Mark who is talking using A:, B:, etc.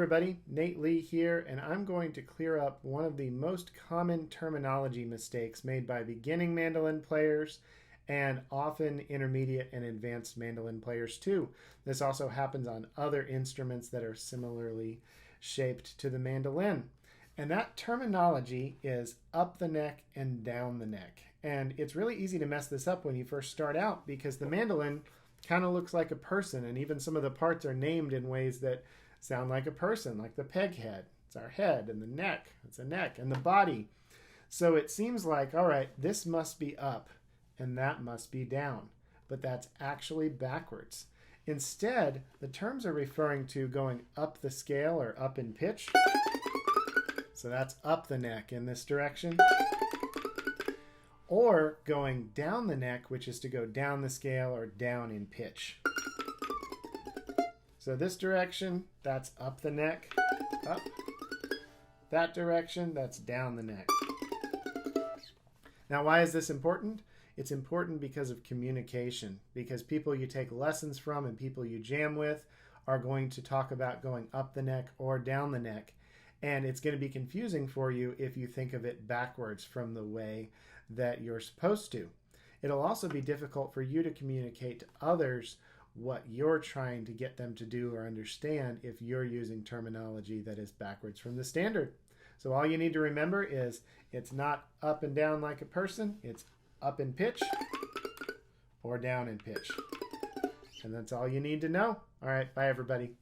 A: everybody, Nate Lee here, and I'm going to clear up one of the most common terminology mistakes made by beginning mandolin players and often intermediate and advanced mandolin players too. This also happens on other instruments that are similarly shaped to the mandolin. And that terminology is up the neck and down the neck. And it's really easy to mess this up when you first start out because the mandolin kind of looks like a person, and even some of the parts are named in ways that sound like a person, like the peg head. It's our head, and the neck, it's a neck, and the body. So it seems like, all right, this must be up and that must be down, but that's actually backwards. Instead, the terms are referring to going up the scale or up in pitch. So that's up the neck in this direction. Or going down the neck, which is to go down the scale or down in pitch. So this direction, that's up the neck, up. That direction, that's down the neck. Now, why is this important? It's important because of communication, because people you take lessons from and people you jam with are going to talk about going up the neck or down the neck. And it's going to be confusing for you if you think of it backwards from the way that you're supposed to. It'll also be difficult for you to communicate to others what you're trying to get them to do or understand if you're using terminology that is backwards from the standard. So all you need to remember is it's not up and down like a person, it's up in pitch or down in pitch. And that's all you need to know. All right, bye everybody.